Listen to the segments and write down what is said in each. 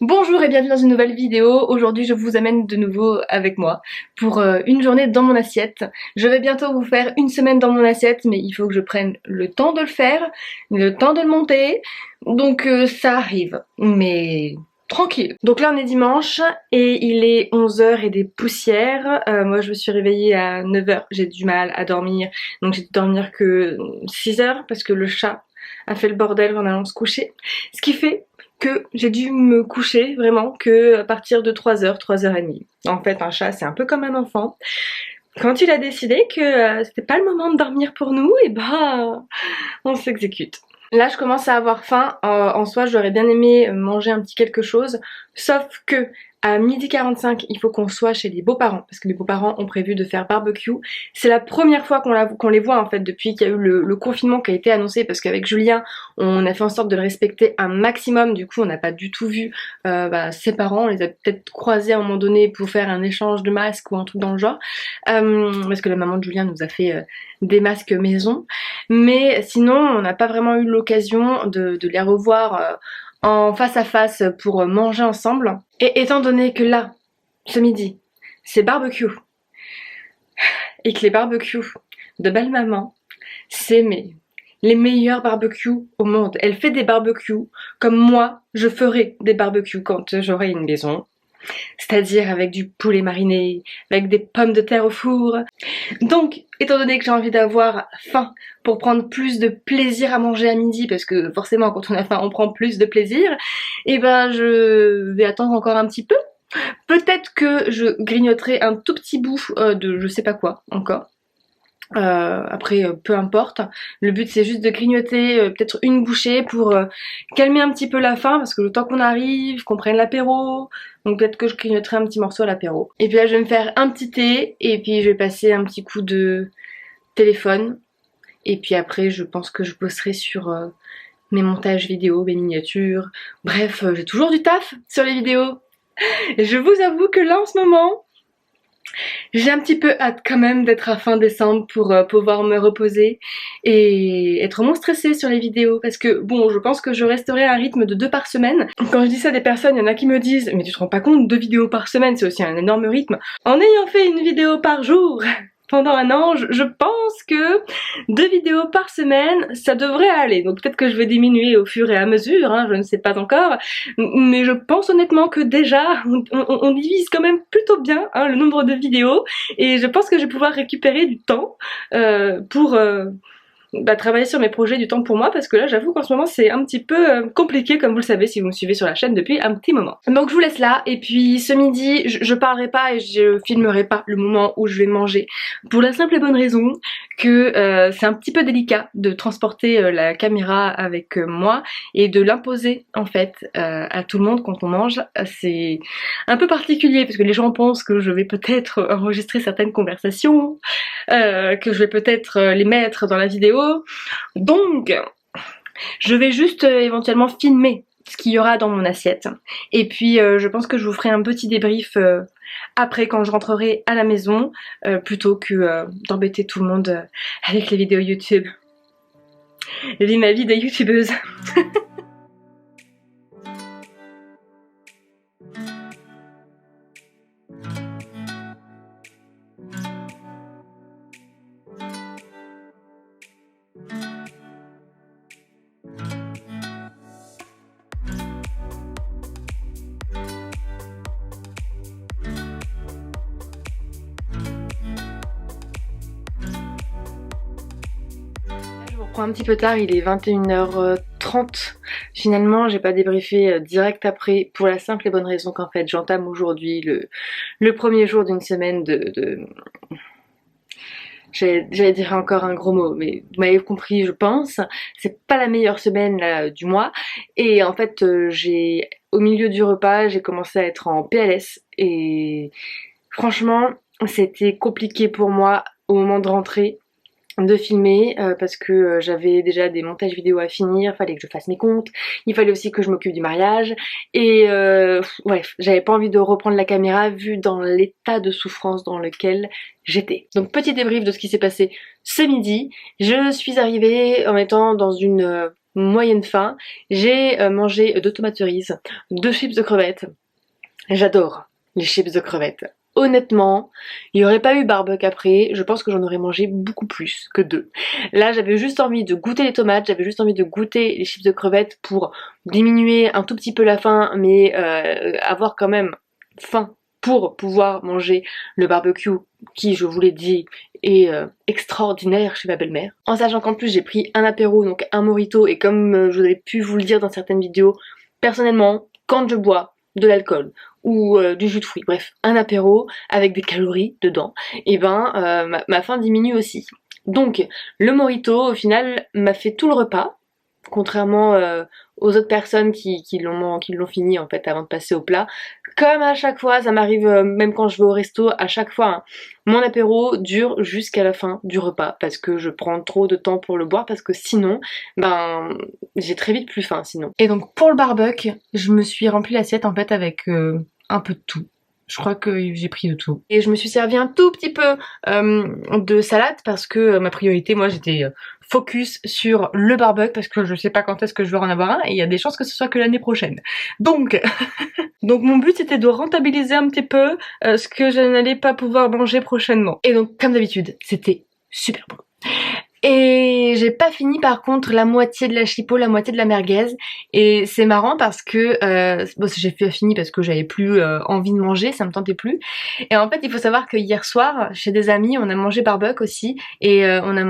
Bonjour et bienvenue dans une nouvelle vidéo. Aujourd'hui je vous amène de nouveau avec moi pour une journée dans mon assiette. Je vais bientôt vous faire une semaine dans mon assiette, mais il faut que je prenne le temps de le faire, le temps de le monter, donc ça arrive, mais tranquille. Donc là on est dimanche et il est 11h et des poussières. Moi je me suis réveillée à 9h, j'ai du mal à dormir, donc j'ai dû dormir que 6h parce que le chat a fait le bordel en allant se coucher. Ce qui fait que j'ai dû me coucher vraiment que à partir de 3h, 3h30. En fait, un chat, c'est un peu comme un enfant. Quand il a décidé que c'était pas le moment de dormir pour nous, et ben on s'exécute. Là, je commence à avoir faim. En soi, j'aurais bien aimé manger un petit quelque chose, sauf que à 12h45, il faut qu'on soit chez les beaux-parents, parce que les beaux-parents ont prévu de faire barbecue. C'est la première fois qu'on les voit en fait depuis qu'il y a eu le confinement qui a été annoncé, parce qu'avec Julien, on a fait en sorte de le respecter un maximum. Du coup, on n'a pas du tout vu ses parents. On les a peut-être croisés à un moment donné pour faire un échange de masques ou un truc dans le genre, parce que la maman de Julien nous a fait des masques maison. Mais sinon, on n'a pas vraiment eu l'occasion de les revoir en face à face pour manger ensemble. Et étant donné que là, ce midi, c'est barbecue, et que les barbecues de belle maman, c'est les meilleurs barbecues au monde. Elle fait des barbecues comme moi, je ferai des barbecues quand j'aurai une maison. C'est-à-dire avec du poulet mariné, avec des pommes de terre au four. Donc, étant donné que j'ai envie d'avoir faim pour prendre plus de plaisir à manger à midi, parce que forcément quand on a faim on prend plus de plaisir, et ben je vais attendre encore un petit peu. Peut-être que je grignoterai un tout petit bout de je sais pas quoi encore. Après, peu importe. Le but c'est juste de grignoter peut-être une bouchée pour calmer un petit peu la faim, parce que le temps qu'on arrive, qu'on prenne l'apéro, donc peut-être que je grignoterai un petit morceau à l'apéro. Et puis là je vais me faire un petit thé, et puis je vais passer un petit coup de téléphone. Et puis après je pense que je bosserai sur mes montages vidéo, mes miniatures. Bref, j'ai toujours du taf sur les vidéos. Et je vous avoue que là en ce moment, j'ai un petit peu hâte quand même d'être à fin décembre pour pouvoir me reposer et être moins stressée sur les vidéos, parce que bon, je pense que je resterai à un rythme de 2 par semaine. Quand je dis ça à des personnes, il y en a qui me disent mais tu te rends pas compte, 2 vidéos par semaine c'est aussi un énorme rythme. En ayant fait une vidéo par jour pendant un an, je pense que 2 vidéos par semaine, ça devrait aller. Donc peut-être que je vais diminuer au fur et à mesure, hein, je ne sais pas encore. Mais je pense honnêtement que déjà, on divise quand même plutôt bien hein, le nombre de vidéos. Et je pense que je vais pouvoir récupérer du temps pour travailler sur mes projets, du temps pour moi, parce que là j'avoue qu'en ce moment c'est un petit peu compliqué, comme vous le savez si vous me suivez sur la chaîne depuis un petit moment. Donc je vous laisse là, et puis ce midi je parlerai pas et je filmerai pas le moment où je vais manger, pour la simple et bonne raison que c'est un petit peu délicat de transporter la caméra avec moi et de l'imposer en fait à tout le monde quand on mange. C'est un peu particulier parce que les gens pensent que je vais peut-être enregistrer certaines conversations, que je vais peut-être les mettre dans la vidéo. Donc, je vais juste éventuellement filmer ce qu'il y aura dans mon assiette. Et puis, je pense que je vous ferai un petit débrief après quand je rentrerai à la maison, plutôt que d'embêter tout le monde avec les vidéos YouTube. Vis ma vie de youtubeuse. Je vous reprends un petit peu tard, il est 21h30. Finalement, j'ai pas débriefé direct après, pour la simple et bonne raison qu'en fait, j'entame aujourd'hui le premier jour d'une semaine de... J'allais dire encore un gros mot, mais vous m'avez compris, je pense. C'est pas la meilleure semaine là, du mois. Et en fait, au milieu du repas, j'ai commencé à être en PLS. Et franchement, c'était compliqué pour moi au moment de rentrer de filmer parce que j'avais déjà des montages vidéo à finir, fallait que je fasse mes comptes, il fallait aussi que je m'occupe du mariage et bref, j'avais pas envie de reprendre la caméra vu dans l'état de souffrance dans lequel j'étais. Donc petit débrief de ce qui s'est passé ce midi. Je suis arrivée en étant dans une moyenne faim. J'ai mangé 2 tomates cerises, 2 chips de crevettes. J'adore les chips de crevettes. Honnêtement, il n'y aurait pas eu barbecue après, je pense que j'en aurais mangé beaucoup plus que 2. Là, j'avais juste envie de goûter les tomates, j'avais juste envie de goûter les chips de crevettes pour diminuer un tout petit peu la faim, mais avoir quand même faim pour pouvoir manger le barbecue qui, je vous l'ai dit, est extraordinaire chez ma belle-mère. En sachant qu'en plus j'ai pris un apéro, donc un mojito, et comme je vous avais pu vous le dire dans certaines vidéos, personnellement, quand je bois de l'alcool ou du jus de fruits, bref, un apéro avec des calories dedans, et ben ma faim diminue aussi. Donc le mojito au final m'a fait tout le repas, contrairement aux autres personnes qui l'ont fini en fait avant de passer au plat. Comme à chaque fois, ça m'arrive même quand je vais au resto, à chaque fois, hein, mon apéro dure jusqu'à la fin du repas parce que je prends trop de temps pour le boire parce que sinon, ben, j'ai très vite plus faim sinon. Et donc pour le barbecue, je me suis rempli l'assiette en fait avec un peu de tout. Je crois que j'ai pris de tout. Et je me suis servi un tout petit peu de salade parce que ma priorité, moi j'étais focus sur le barbecue parce que je sais pas quand est-ce que je vais en avoir un et il y a des chances que ce soit que l'année prochaine. Donc, donc mon but c'était de rentabiliser un petit peu ce que je n'allais pas pouvoir manger prochainement. Et donc comme d'habitude, c'était super bon. Et j'ai pas fini par contre la moitié de la chipot, la moitié de la merguez. Et c'est marrant parce que bon, j'ai fini parce que j'avais plus envie de manger, ça me tentait plus. Et en fait, il faut savoir que hier soir, chez des amis, on a mangé barbecue aussi. Et on avait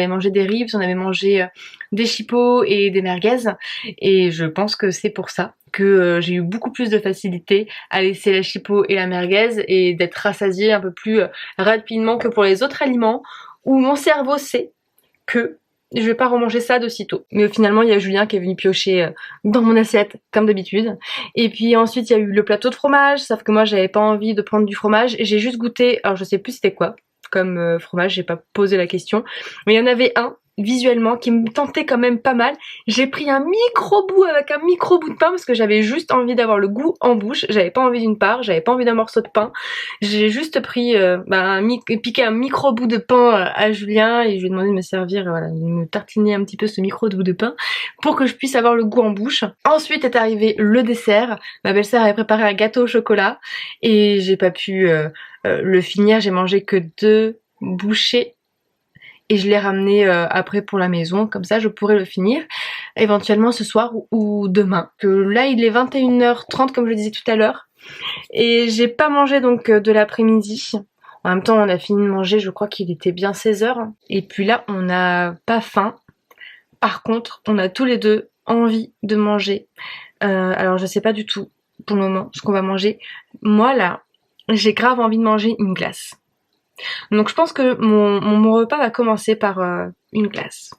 mangé des ribs, on avait mangé des chipots et des merguez. Et je pense que c'est pour ça que j'ai eu beaucoup plus de facilité à laisser la chipot et la merguez et d'être rassasiée un peu plus rapidement que pour les autres aliments où mon cerveau sait que je vais pas remanger ça de sitôt. Mais finalement, il y a Julien qui est venu piocher dans mon assiette, comme d'habitude. Et puis ensuite, il y a eu le plateau de fromage, sauf que moi, j'avais pas envie de prendre du fromage. Et j'ai juste goûté, alors je sais plus c'était quoi comme fromage, j'ai pas posé la question. Mais il y en avait un, visuellement, qui me tentait quand même pas mal. J'ai pris un micro bout avec un micro bout de pain parce que j'avais juste envie d'avoir le goût en bouche. J'avais pas envie d'une part, j'avais pas envie d'un morceau de pain. J'ai juste pris, piqué un micro bout de pain à Julien et je lui ai demandé de me servir, voilà, de me tartiner un petit peu ce micro bout de pain pour que je puisse avoir le goût en bouche. Ensuite est arrivé le dessert. Ma belle-sœur avait préparé un gâteau au chocolat et j'ai pas pu le finir. J'ai mangé que 2 bouchées et je l'ai ramené après pour la maison, comme ça je pourrais le finir éventuellement ce soir ou demain. Que là il est 21h30 comme je le disais tout à l'heure et j'ai pas mangé donc de l'après-midi. En même temps on a fini de manger, je crois qu'il était bien 16h et puis là on n'a pas faim. Par contre on a tous les deux envie de manger. Alors je sais pas du tout pour le moment ce qu'on va manger. Moi là j'ai grave envie de manger une glace. Donc je pense que mon repas va commencer par une glace.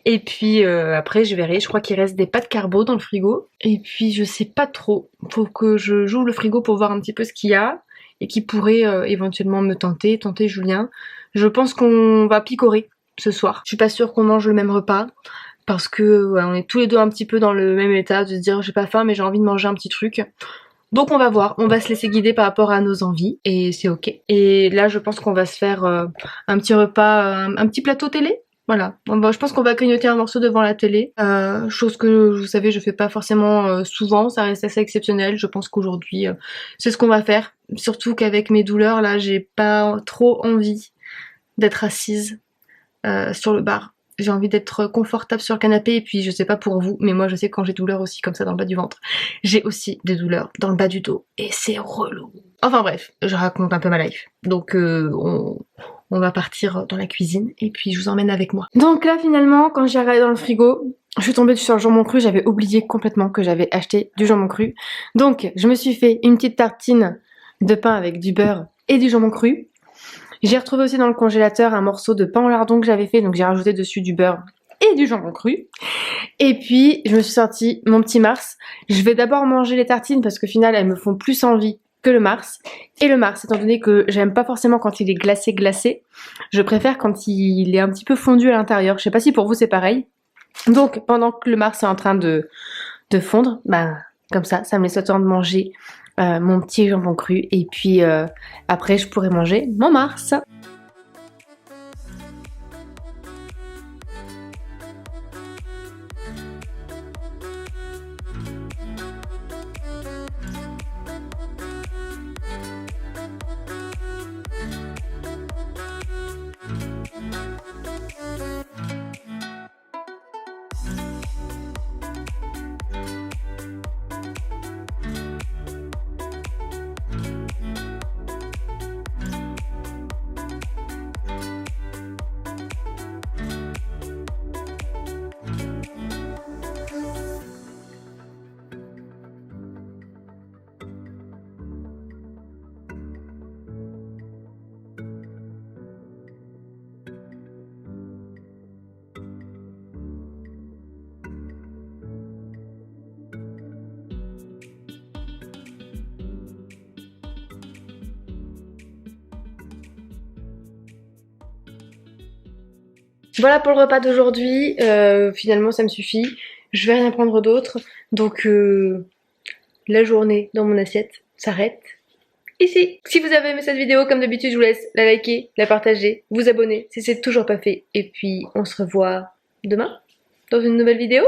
Et puis après je verrai, je crois qu'il reste des pâtes carbo dans le frigo. Et puis je sais pas trop, faut que j'ouvre le frigo pour voir un petit peu ce qu'il y a et qui pourrait éventuellement me tenter Julien. Je pense qu'on va picorer ce soir. Je suis pas sûre qu'on mange le même repas parce que ouais, on est tous les deux un petit peu dans le même état de se dire j'ai pas faim mais j'ai envie de manger un petit truc. Donc on va voir, on va se laisser guider par rapport à nos envies et c'est ok. Et là je pense qu'on va se faire un petit repas, un petit plateau télé. Voilà, je pense qu'on va grignoter un morceau devant la télé, chose que vous savez je fais pas forcément souvent, ça reste assez exceptionnel. Je pense qu'aujourd'hui c'est ce qu'on va faire, surtout qu'avec mes douleurs là j'ai pas trop envie d'être assise sur le bar. J'ai envie d'être confortable sur le canapé et puis je sais pas pour vous, mais moi je sais que quand j'ai douleur aussi comme ça dans le bas du ventre, j'ai aussi des douleurs dans le bas du dos et c'est relou. Enfin bref, je raconte un peu ma life. Donc on va partir dans la cuisine et puis je vous emmène avec moi. Donc là finalement quand j'ai regardé dans le frigo, je suis tombée sur le jambon cru, j'avais oublié complètement que j'avais acheté du jambon cru. Donc je me suis fait une petite tartine de pain avec du beurre et du jambon cru. J'ai retrouvé aussi dans le congélateur un morceau de pain au lardon que j'avais fait, donc j'ai rajouté dessus du beurre et du jambon cru. Et puis, je me suis sorti mon petit Mars. Je vais d'abord manger les tartines parce qu'au final, elles me font plus envie que le Mars. Et le Mars, étant donné que j'aime pas forcément quand il est glacé, je préfère quand il est un petit peu fondu à l'intérieur. Je sais pas si pour vous c'est pareil. Donc, pendant que le Mars est en train de fondre, bah, comme ça me laisse le temps de manger mon petit jambon cru et puis après je pourrai manger mon Mars. Voilà pour le repas d'aujourd'hui, finalement ça me suffit, je vais rien prendre d'autre, donc la journée dans mon assiette s'arrête ici. Si vous avez aimé cette vidéo, comme d'habitude, je vous laisse la liker, la partager, vous abonner si c'est toujours pas fait, et puis on se revoit demain dans une nouvelle vidéo.